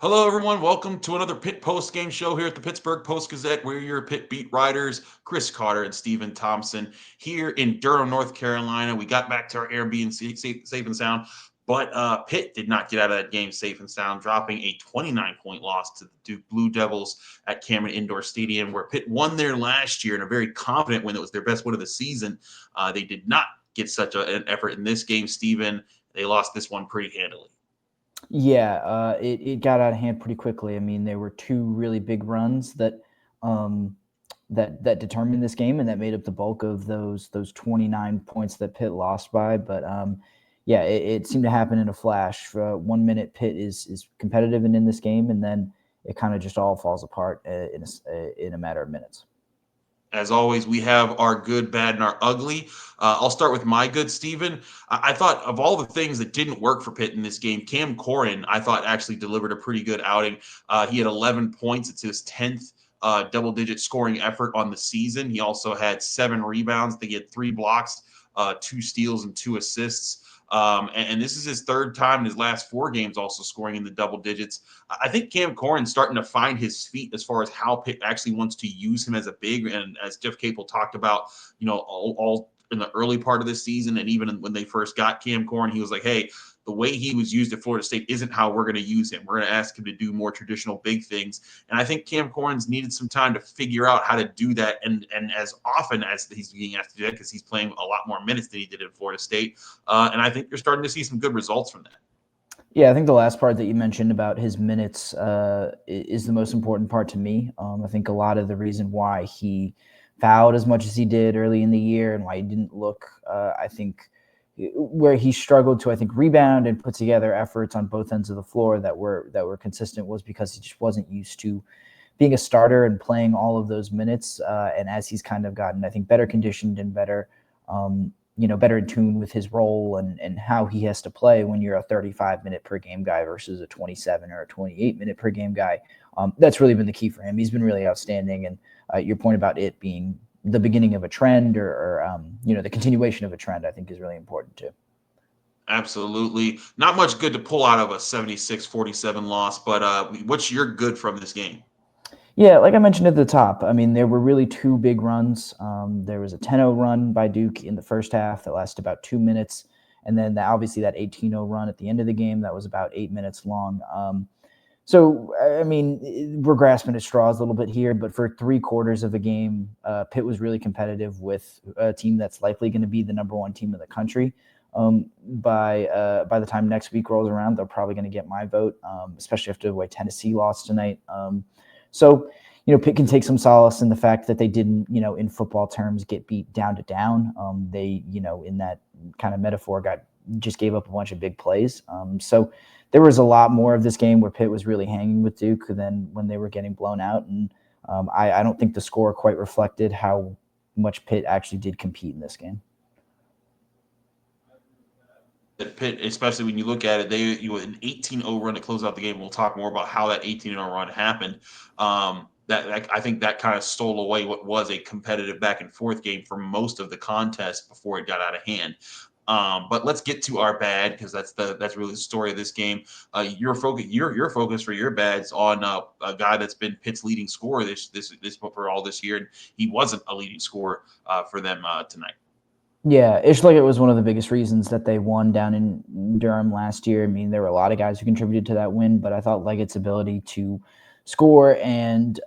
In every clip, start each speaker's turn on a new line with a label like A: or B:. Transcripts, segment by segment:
A: Hello, everyone. Welcome to another Pitt post-game show here at the Pittsburgh Post-Gazette. We're your Pitt beat writers, Chris Carter and Stephen Thompson, here in Durham, North Carolina. We got back to our Airbnb safe and sound, but Pitt did not get out of that game safe and sound, dropping a 29-point loss to the Duke Blue Devils at Cameron Indoor Stadium, where Pitt won there last year in a very confident win. It was their best win of the season. They did not get such an effort in this game, Stephen. They lost this one pretty handily.
B: Yeah, it got out of hand pretty quickly. I mean, there were two really big runs that determined this game, and that made up the bulk of those 29 points that Pitt lost by. But yeah, it seemed to happen in a flash. For 1 minute, Pitt is competitive and in this game, and then it kind of just all falls apart in a matter of minutes.
A: As always, we have our good, bad, and our ugly. I'll start with my good, Steven. I thought of all the things that didn't work for Pitt in this game, Cam Corhen, I thought actually delivered a pretty good outing. He had 11 points. It's his 10th double-digit scoring effort on the season. He also had 7 rebounds. They had 3 blocks, 2 steals, and 2 assists. And this is his third time in his last 4 games also scoring in the double digits. I think Cam Corhen's starting to find his feet as far as how Pitt actually wants to use him as a big. And as Jeff Capel talked about, all in the early part of the season, and even when they first got Cam Corhen, he was like, hey, the way he was used at Florida State isn't how we're going to use him. We're going to ask him to do more traditional big things. And I think Cam Corhen's needed some time to figure out how to do that. And as often as he's being asked to do that, because he's playing a lot more minutes than he did in Florida State. And I think you're starting to see some good results from that.
B: Yeah, I think the last part that you mentioned about his minutes is the most important part to me. I think a lot of the reason why he fouled as much as he did early in the year and why he didn't look, I think, where he struggled to, I think, rebound and put together efforts on both ends of the floor that were consistent was because he just wasn't used to being a starter and playing all of those minutes. And as he's kind of gotten, I think, better conditioned and better better in tune with his role and how he has to play when you're a 35-minute per game guy versus a 27 or a 28-minute per game guy. That's really been the key for him. He's been really outstanding. And your point about it being the beginning of a trend or the continuation of a trend, I think is really important too.
A: Absolutely. Not much good to pull out of a 76-47 loss, but what's your good from this game?
B: Yeah, like I mentioned at the top, I mean, there were really two big runs. There was a 10-0 run by Duke in the first half that lasted about 2 minutes. And then obviously that 18-0 run at the end of the game that was about 8 minutes long. So, I mean, we're grasping at straws a little bit here, but for 3/4 of the game, Pitt was really competitive with a team that's likely going to be the number 1 team in the country. By the time next week rolls around, they're probably going to get my vote, especially after the way Tennessee lost tonight. So, Pitt can take some solace in the fact that they didn't, in football terms, get beat down to down. They, in that kind of metaphor, just gave up a bunch of big plays. So there was a lot more of this game where Pitt was really hanging with Duke than when they were getting blown out. And I don't think the score quite reflected how much Pitt actually did compete in this game.
A: That Pitt, especially when you look at it, an 18-0 run to close out the game. We'll talk more about how that 18-0 run happened. That I think that kind of stole away what was a competitive back and forth game for most of the contest before it got out of hand. But let's get to our bad because that's really the story of this game. Your focus for your bad's on a guy that's been Pitt's leading scorer this for all this year, and he wasn't a leading scorer for them tonight.
B: Yeah, Ishmael Leggett was one of the biggest reasons that they won down in Durham last year. I mean, there were a lot of guys who contributed to that win, but I thought Leggett's ability to score and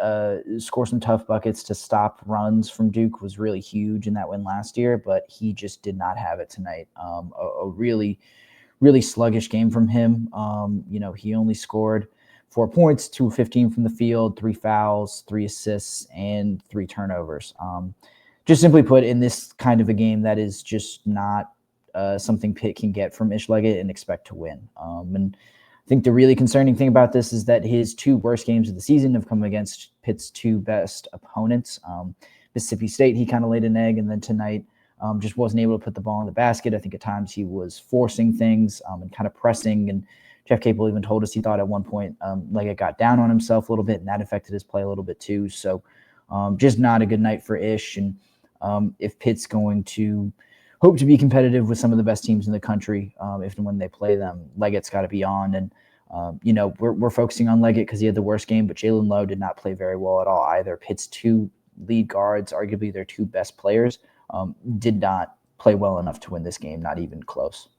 B: score some tough buckets to stop runs from Duke was really huge in that win last year, but he just did not have it tonight. A really, really sluggish game from him. He only scored 4 points, 2 of 15 from the field, 3 fouls, 3 assists, and 3 turnovers. Just simply put, in this kind of a game, that is just not something Pitt can get from Ishmael Leggett and expect to win. And I think the really concerning thing about this is that his 2 worst games of the season have come against Pitt's 2 best opponents. Mississippi State, he kind of laid an egg, and then tonight just wasn't able to put the ball in the basket. I think at times he was forcing things and kind of pressing, and Jeff Capel even told us he thought at one point Leggett got down on himself a little bit, and that affected his play a little bit too. So just not a good night for Ish. And if Pitt's going to hope to be competitive with some of the best teams in the country, if and when they play them, Leggett's got to be on. And We're focusing on Leggett because he had the worst game, but Jaland Lowe did not play very well at all either. Pitt's two lead guards, arguably their two best players, did not play well enough to win this game, not even close.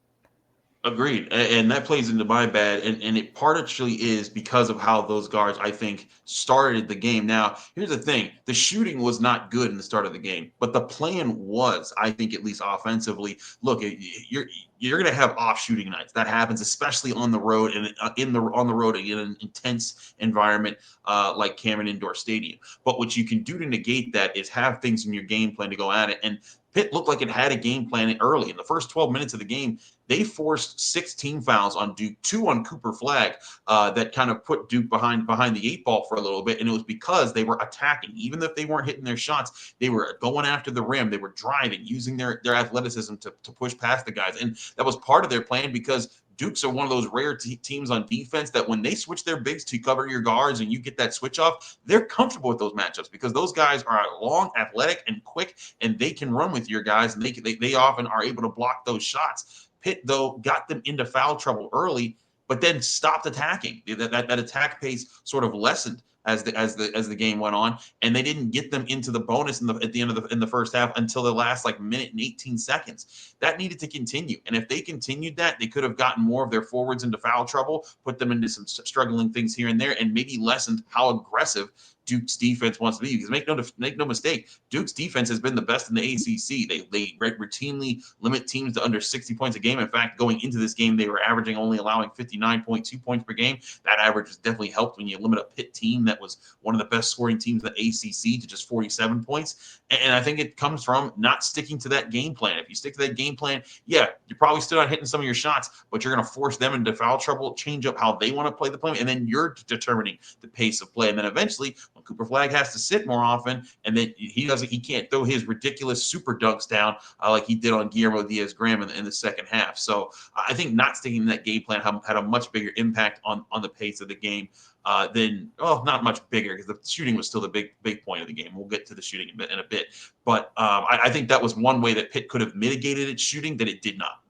A: Agreed. And that plays into my bad. And it partially is because of how those guards, I think, started the game. Now, here's the thing. The shooting was not good in the start of the game, but the plan was, I think, at least offensively. Look, you're going to have off shooting nights. That happens, especially on the road and on the road in an intense environment like Cameron Indoor Stadium. But what you can do to negate that is have things in your game plan to go at it. And Pitt looked like it had a game plan early. In the first 12 minutes of the game, they forced 16 fouls on Duke, 2 on Cooper Flagg, that kind of put Duke behind the 8 ball for a little bit. And it was because they were attacking. Even if they weren't hitting their shots, they were going after the rim. They were driving, using their athleticism to push past the guys. And that was part of their plan because Dukes are one of those rare teams on defense that when they switch their bigs to cover your guards and you get that switch off, they're comfortable with those matchups because those guys are long, athletic, and quick, and they can run with your guys, and they often are able to block those shots. Pitt, though, got them into foul trouble early, but then stopped attacking. That attack pace sort of lessened as the game went on, and they didn't get them into the bonus at the end of the first half until the last minute and 18 seconds. That needed to continue, and if they continued that, they could have gotten more of their forwards into foul trouble, put them into some struggling things here and there, and maybe lessened how aggressive Duke's defense wants to be. Because make no mistake, Duke's defense has been the best in the ACC. They routinely limit teams to under 60 points a game. In fact, going into this game, they were averaging only allowing 59.2 points per game. That average has definitely helped when you limit a Pitt team that was one of the best scoring teams in the ACC to just 47 points. And I think it comes from not sticking to that game plan. If you stick to that game plan, yeah, you're probably still not hitting some of your shots, but you're going to force them into foul trouble, change up how they want to play the play, and then you're determining the pace of play. And then eventually, Cooper Flagg has to sit more often, and then he can't throw his ridiculous super dunks down like he did on Guillermo Diaz-Graham in the second half. So I think not sticking to that game plan had a much bigger impact on the pace of the game not much bigger because the shooting was still the big point of the game. We'll get to the shooting in a bit, but I think that was one way that Pitt could have mitigated its shooting that it did not.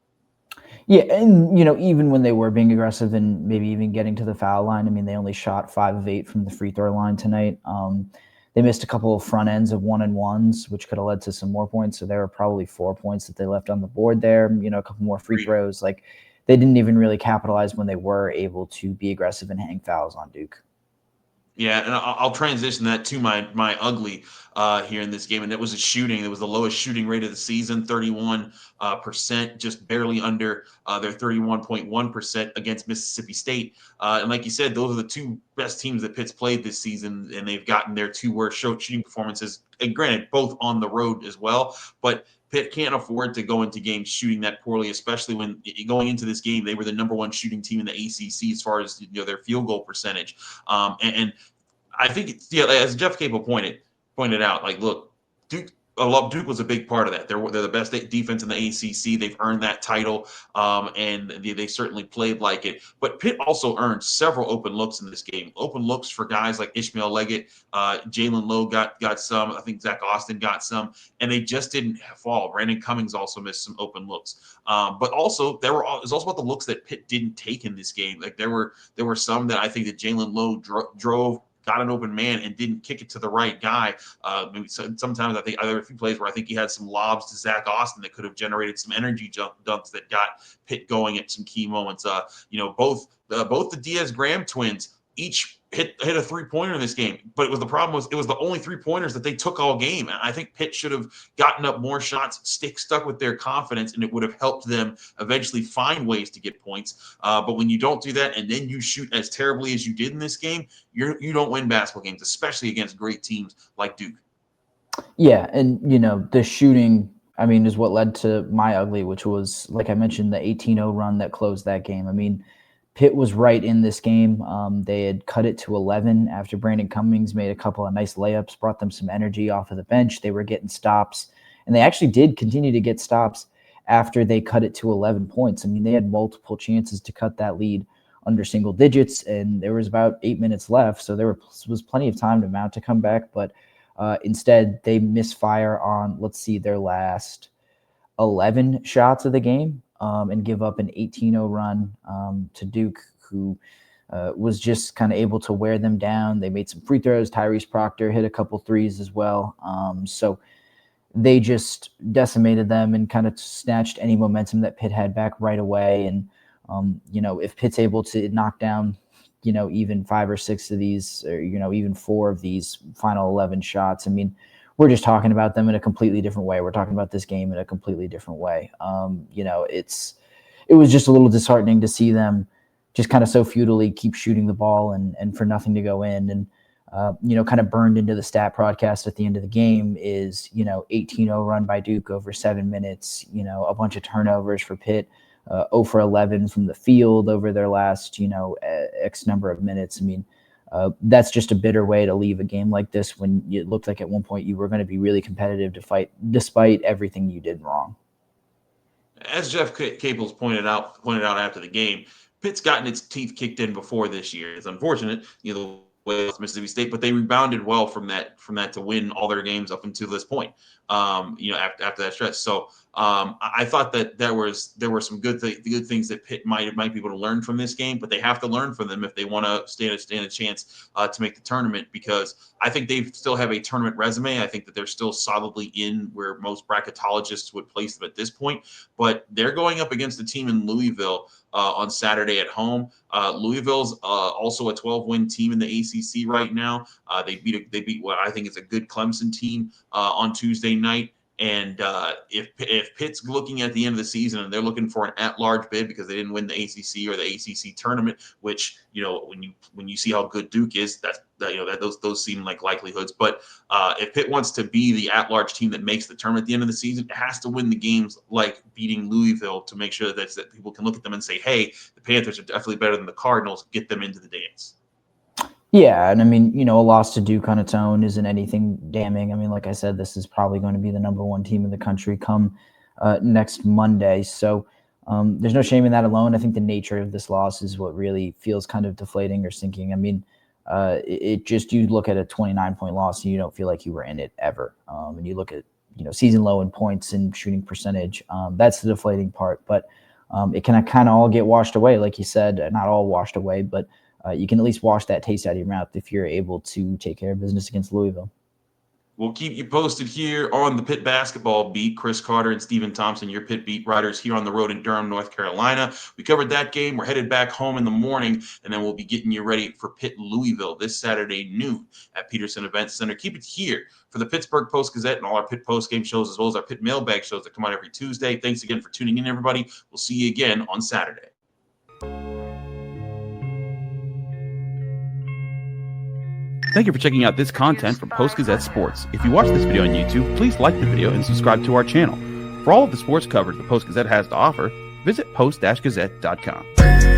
B: Yeah, and even when they were being aggressive and maybe even getting to the foul line, I mean, they only shot 5 of 8 from the free throw line tonight. They missed a couple of front ends of 1-and-1s, which could have led to some more points. So there were probably 4 points that they left on the board there. A couple more free throws. Like they didn't even really capitalize when they were able to be aggressive and hang fouls on Duke.
A: Yeah, and I'll transition that to my ugly here in this game, and it was a shooting. It was the lowest shooting rate of the season, 31%, just barely under their 31.1% against Mississippi State. And like you said, those are the 2 best teams that Pitt's played this season, and they've gotten their 2 worst shooting performances. And granted, both on the road as well, but Pitt can't afford to go into games shooting that poorly, especially when going into this game, they were the number 1 shooting team in the ACC as far as their field goal percentage. And I think as Jeff Capel pointed out, look, Duke was a big part of that. They're the best defense in the ACC. They've earned that title, and they certainly played like it. But Pitt also earned several open looks in this game. Open looks for guys like Ishmael Leggett, Jaland Lowe got some. I think Zach Austin got some, and they just didn't fall. Brandon Cummings also missed some open looks. But also it was also about the looks that Pitt didn't take in this game. Like there were some that I think that Jaland Lowe drove. Got an open man and didn't kick it to the right guy. Sometimes I think there were a few plays where I think he had some lobs to Zach Austin that could have generated some energy dunks that got Pitt going at some key moments. Both the Diaz-Graham twins each hit a 3-pointer in this game, but it was the only 3-pointers that they took all game. And I think Pitt should have gotten up more shots, stuck with their confidence, and it would have helped them eventually find ways to get points. But when you don't do that and then you shoot as terribly as you did in this game, you don't win basketball games, especially against great teams like Duke.
B: Yeah, and the shooting, I mean, is what led to my ugly, which was, like I mentioned, the 18-0 run that closed that game. I mean, Pitt was right in this game. They had cut it to 11 after Brandon Cummings made a couple of nice layups, brought them some energy off of the bench. They were getting stops, and they actually did continue to get stops after they cut it to 11 points. I mean, they had multiple chances to cut that lead under single digits, and there was about 8 minutes left, so there was plenty of time to mount to come back, but instead they misfire on, their last 11 shots of the game. and give up an 18-0 run to Duke, who was just kind of able to wear them down. They made some free throws. Tyrese Proctor hit a couple threes as well. So they just decimated them and kind of snatched any momentum that Pitt had back right away. And, if Pitt's able to knock down, even 5 or 6 of these, or, even 4 of these final 11 shots, I mean, we're just talking about them in a completely different way. We're talking about this game in a completely different way. It was just a little disheartening to see them just kind of so futilely keep shooting the ball and for nothing to go in. And, kind of burned into the stat broadcast at the end of the game is, 18-0 run by Duke over 7 minutes, a bunch of turnovers for Pitt, 0 for 11 from the field over their last, X number of minutes. I mean, that's just a bitter way to leave a game like this when it looked like at one point you were going to be really competitive to fight despite everything you did wrong.
A: As Jeff Capel pointed out after the game, Pitt's gotten its teeth kicked in before this year. It's unfortunate, the way it's Mississippi State, but they rebounded well from that to win all their games up until this point. After that stretch. So I thought that there were some good things that Pitt might be able to learn from this game, but they have to learn from them if they want to stand a chance to make the tournament, because I think they still have a tournament resume. I think that they're still solidly in where most bracketologists would place them at this point, but they're going up against a team in Louisville on Saturday at home. Louisville's also a 12-win team in the ACC right now. They beat what I think is a good Clemson team on Tuesday night. And if Pitt's looking at the end of the season and they're looking for an at-large bid because they didn't win the ACC or the ACC tournament, which when you see how good Duke is, those seem like likelihoods. But if Pitt wants to be the at-large team that makes the tournament at the end of the season, it has to win the games like beating Louisville to make sure that people can look at them and say, "Hey, the Panthers are definitely better than the Cardinals. Get them into the dance."
B: Yeah, and I mean, a loss to Duke on its own isn't anything damning. I mean, like I said, this is probably going to be the number 1 team in the country come next Monday. So there's no shame in that alone. I think the nature of this loss is what really feels kind of deflating or sinking. I mean, you look at a 29-point loss and you don't feel like you were in it ever. And you look at, season low in points and shooting percentage. That's the deflating part. But it can kind of all get washed away, like you said, not all washed away, but you can at least wash that taste out of your mouth if you're able to take care of business against Louisville.
A: We'll keep you posted here on the Pitt basketball beat. Chris Carter and Stephen Thompson, your Pitt beat writers here on the road in Durham, North Carolina. We covered that game. We're headed back home in the morning, and then we'll be getting you ready for Pitt Louisville this Saturday noon at Peterson Events Center. Keep it here for the Pittsburgh Post-Gazette and all our Pitt post-game shows, as well as our Pitt mailbag shows that come out every Tuesday. Thanks again for tuning in, everybody. We'll see you again on Saturday.
C: Thank you for checking out this content from Post-Gazette Sports. If you watch this video on YouTube, please like the video and subscribe to our channel. For all of the sports coverage the Post-Gazette has to offer, visit post-gazette.com.